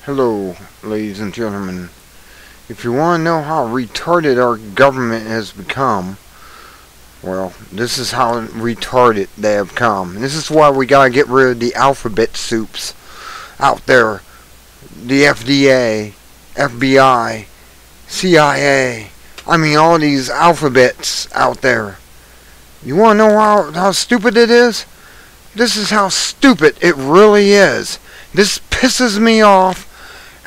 Hello, ladies and gentlemen. If you want to know how retarded our government has become, well, this is how retarded they have come. And this is why we gotta get rid of the alphabet soups out there. The FDA, FBI, CIA. I mean, all these alphabets out there. You want to know how stupid it is? This is how stupid it really is. This pisses me off,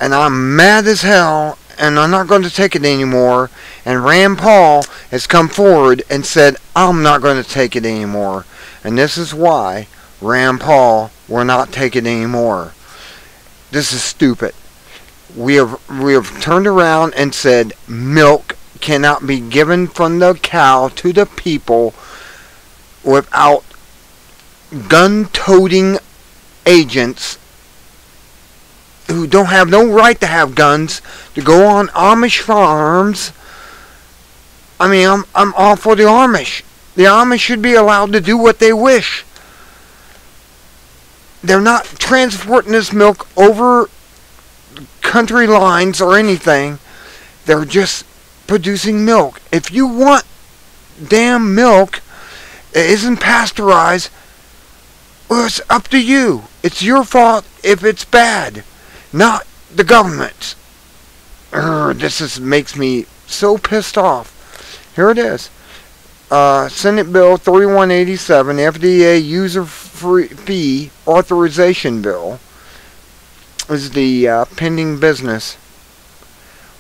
and I'm mad as hell, and I'm not going to take it anymore. And Rand Paul has come forward and said, I'm not going to take it anymore. And this is why Rand Paul will not take it anymore. This is stupid. We have turned around and said milk cannot be given from the cow to the people without gun-toting agents who don't have no right to have guns to go on Amish farms. I mean, I'm all for the Amish. The Amish should be allowed to do what they wish. They're not transporting this milk over country lines or anything. They're just producing milk. If you want damn milk that isn't pasteurized, well, it's up to you. It's your fault if it's bad, not the government's. Makes me so pissed off. Here it is. Senate Bill 3187, FDA User Fee Authorization Bill, is the pending business.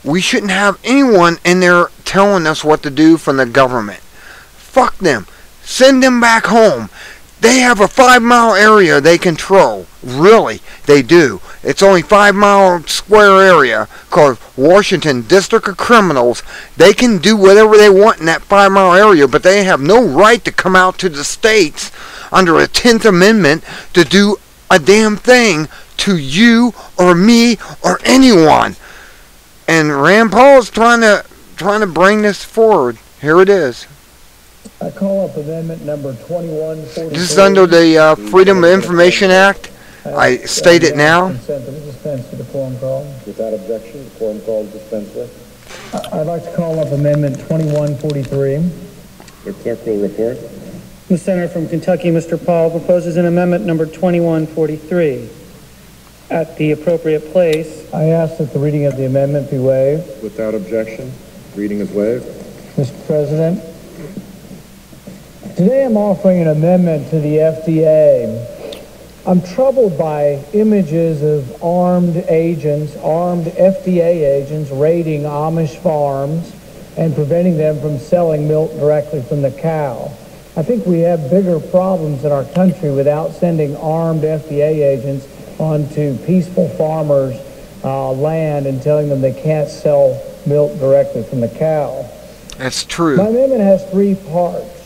We shouldn't have anyone in there telling us what to do from the government. Fuck them. Send them back home. They have a 5-mile area they control. Really, they do. It's only 5-mile square area called Washington District of Criminals. They can do whatever they want in that 5-mile area, but they have no right to come out to the states under a 10th Amendment to do a damn thing to you or me or anyone. And Rand Paul is trying to bring this forward. Here it is. I call up amendment number 2143. This is under the Freedom of Information Act. I state it now. Consent to dispense with the quorum call. Without objection, the quorum call is dispensed with. I'd like to call up amendment 2143. The clerk will report. The senator from Kentucky, Mr. Paul, proposes an amendment number 2143. At the appropriate place, I ask that the reading of the amendment be waived. Without objection, reading is waived. Mr. President, today I'm offering an amendment to the FDA. I'm troubled by images of armed agents, armed FDA agents raiding Amish farms and preventing them from selling milk directly from the cow. I think we have bigger problems in our country without sending armed FDA agents onto peaceful farmers' land and telling them they can't sell milk directly from the cow. That's true. My amendment has 3 parts.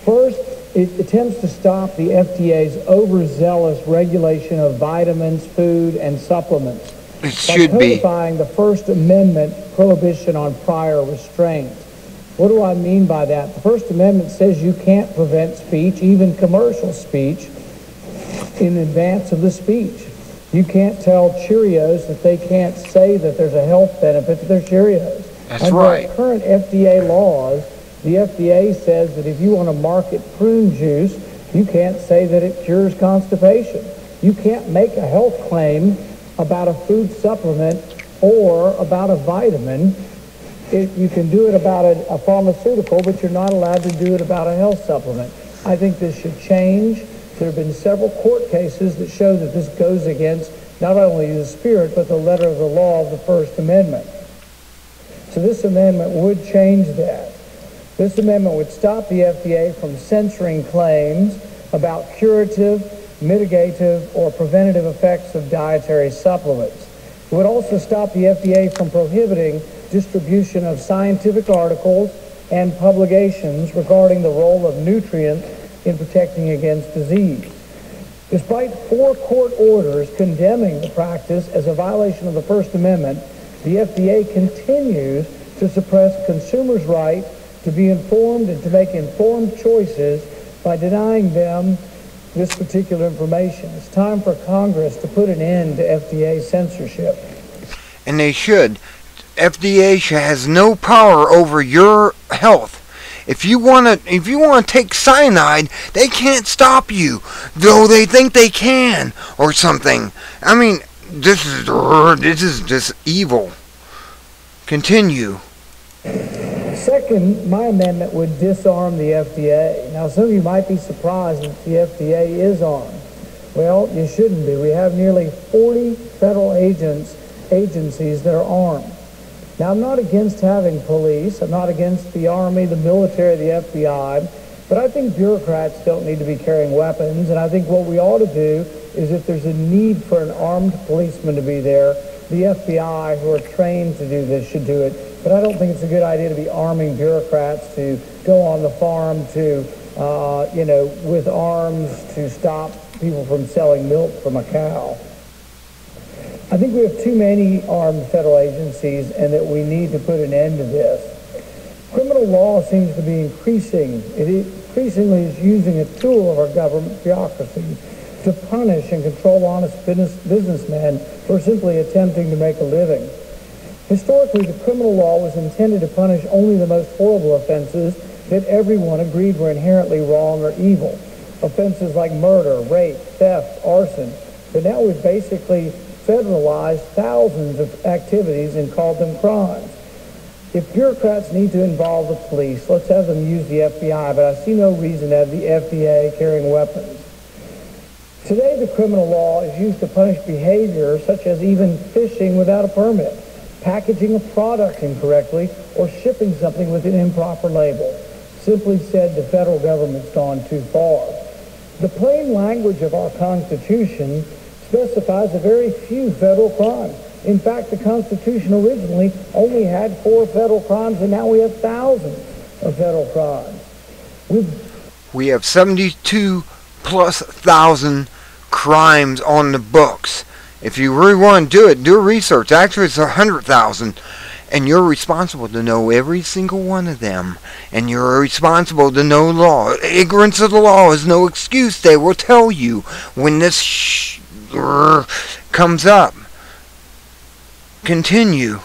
First, it attempts to stop the FDA's overzealous regulation of vitamins, food, and supplements. It should by be. codifying the First Amendment prohibition on prior restraint. What do I mean by that? The First Amendment says you can't prevent speech, even commercial speech, in advance of the speech. You can't tell Cheerios that they can't say that there's a health benefit to their Cheerios. That's right. Under current FDA laws, the FDA says that if you want to market prune juice, you can't say that it cures constipation. You can't make a health claim about a food supplement or about a vitamin. You can do it about a pharmaceutical, but you're not allowed to do it about a health supplement. I think this should change. There have been several court cases that show that this goes against not only the spirit, but the letter of the law of the First Amendment. So this amendment would change that. This amendment would stop the FDA from censoring claims about curative, mitigative, or preventative effects of dietary supplements. It would also stop the FDA from prohibiting distribution of scientific articles and publications regarding the role of nutrients in protecting against disease. Despite 4 court orders condemning the practice as a violation of the First Amendment, the FDA continues to suppress consumers' right to be informed and to make informed choices by denying them this particular information. It's time for Congress to put an end to FDA censorship. And they should. FDA has no power over your health. If you want to take cyanide, they can't stop you, though they think they can or something. I mean, this is just evil. Continue. Second, my amendment would disarm the FDA. Now, some of you might be surprised that the FDA is armed. Well, you shouldn't be. We have nearly 40 federal agencies that are armed. Now, I'm not against having police. I'm not against the Army, the military, the FBI. But I think bureaucrats don't need to be carrying weapons. And I think what we ought to do is, if there's a need for an armed policeman to be there, the FBI, who are trained to do this, should do it. But I don't think it's a good idea to be arming bureaucrats to go on the farm to, with arms to stop people from selling milk from a cow. I think we have too many armed federal agencies, and that we need to put an end to this. Criminal law seems to be increasing. It increasingly is using a tool of our government bureaucracy to punish and control honest businessmen for simply attempting to make a living. Historically, the criminal law was intended to punish only the most horrible offenses that everyone agreed were inherently wrong or evil. Offenses like murder, rape, theft, arson. But now we've basically federalized thousands of activities and called them crimes. If bureaucrats need to involve the police, let's have them use the FBI, but I see no reason to have the FDA carrying weapons. Today, the criminal law is used to punish behavior such as even fishing without a permit, packaging a product incorrectly, or shipping something with an improper label. Simply said, the federal government's gone too far. The plain language of our Constitution specifies a very few federal crimes. In fact, the Constitution originally only had 4 federal crimes, and now we have thousands of federal crimes. We have 72,000+ crimes on the books. If you really want to do it, do research. Actually, it's 100,000. And you're responsible to know every single one of them. And you're responsible to know law. Ignorance of the law is no excuse. They will tell you when this comes up. Continue.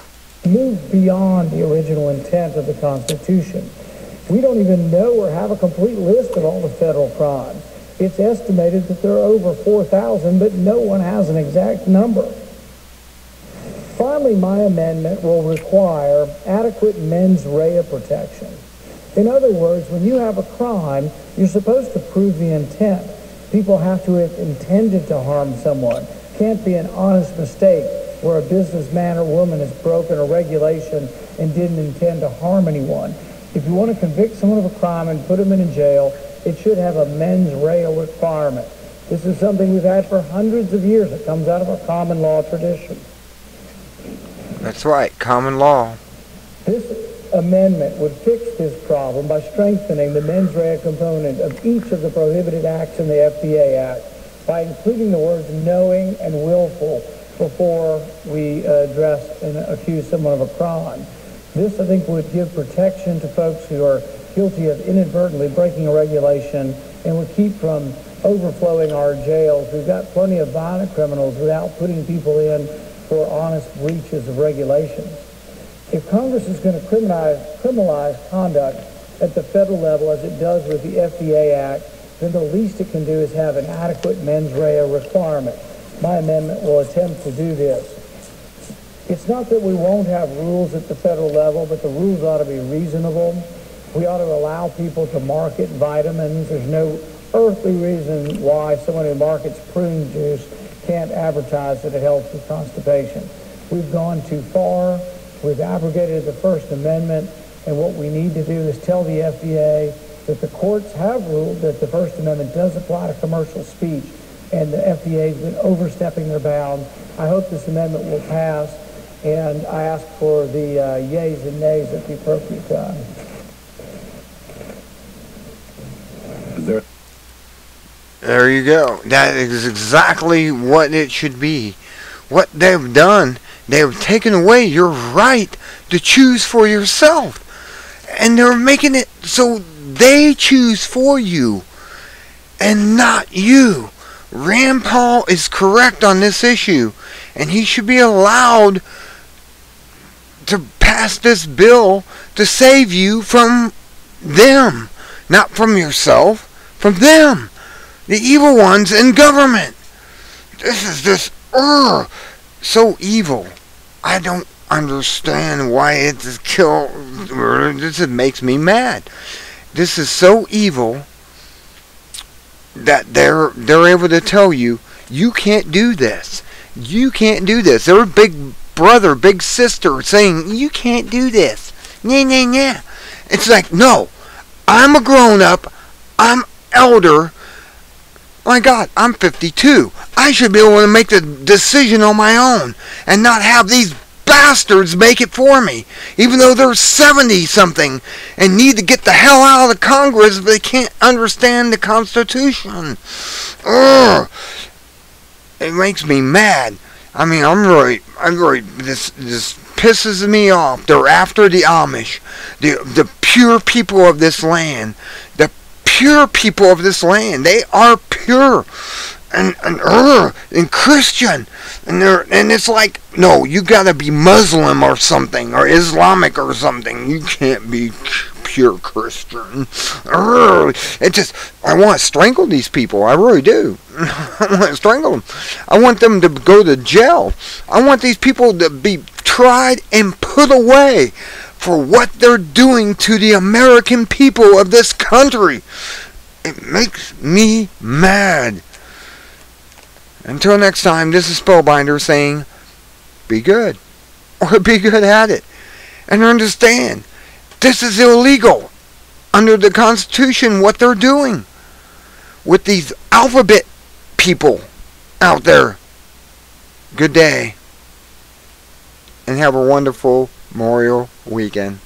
Move beyond the original intent of the Constitution. We don't even know or have a complete list of all the federal crimes. It's estimated that there are over 4,000, but no one has an exact number. Finally, my amendment will require adequate mens rea protection. In other words, when you have a crime, you're supposed to prove the intent. People have to have intended to harm someone. Can't be an honest mistake where a businessman or woman has broken a regulation and didn't intend to harm anyone. If you want to convict someone of a crime and put them in a jail, it should have a mens rea requirement. This is something we've had for hundreds of years. It comes out of our common law tradition. That's right, common law. This amendment would fix this problem by strengthening the mens rea component of each of the prohibited acts in the FDA Act by including the words knowing and willful before we address and accuse someone of a crime. This, I think, would give protection to folks who are guilty of inadvertently breaking a regulation and would keep from overflowing our jails. We've got plenty of violent criminals without putting people in for honest breaches of regulations. If Congress is going to criminalize conduct at the federal level as it does with the FDA Act, then the least it can do is have an adequate mens rea requirement. My amendment will attempt to do this. It's not that we won't have rules at the federal level, but the rules ought to be reasonable. We ought to allow people to market vitamins. There's no earthly reason why someone who markets prune juice can't advertise that it helps with constipation. We've gone too far. We've abrogated the First Amendment, and what we need to do is tell the FDA that the courts have ruled that the First Amendment does apply to commercial speech, and the FDA has been overstepping their bounds. I hope this amendment will pass, and I ask for the yeas and nays at the appropriate time. There you go. That is exactly what it should be. What they've done, they've taken away your right to choose for yourself. And they're making it so they choose for you. and not you. Rand Paul is correct on this issue, and he should be allowed to pass this bill to save you from them. Not from yourself, from them. The evil ones in government. This is just so evil. I don't understand why it's killed. This makes me mad. This is so evil that they're able to tell you, you can't do this. You can't do this. They're big brother, big sister saying, you can't do this. Nah, nah, nah. It's like, no, I'm a grown up. I'm elder. My God, I'm 52. I should be able to make the decision on my own and not have these bastards make it for me, even though they're 70-something and need to get the hell out of the Congress if they can't understand the Constitution. Ugh. It makes me mad. I mean, this pisses me off. They're after the Amish, the pure people of this land, the pure people of this land. They are pure and Christian, and it's like, no, you gotta be Muslim or something, or Islamic or something. You can't be pure Christian. It just, I want to strangle these people. I really do. I want to strangle them. I want them to go to jail. I want these people to be tried and put away for what they're doing to the American people of this country. It makes me mad. Until next time, this is Spellbinder saying, be good. Or be good at it. And understand, this is illegal. Under the Constitution, what they're doing. With these alphabet people out there. Good day. And have a wonderful Memorial weekend.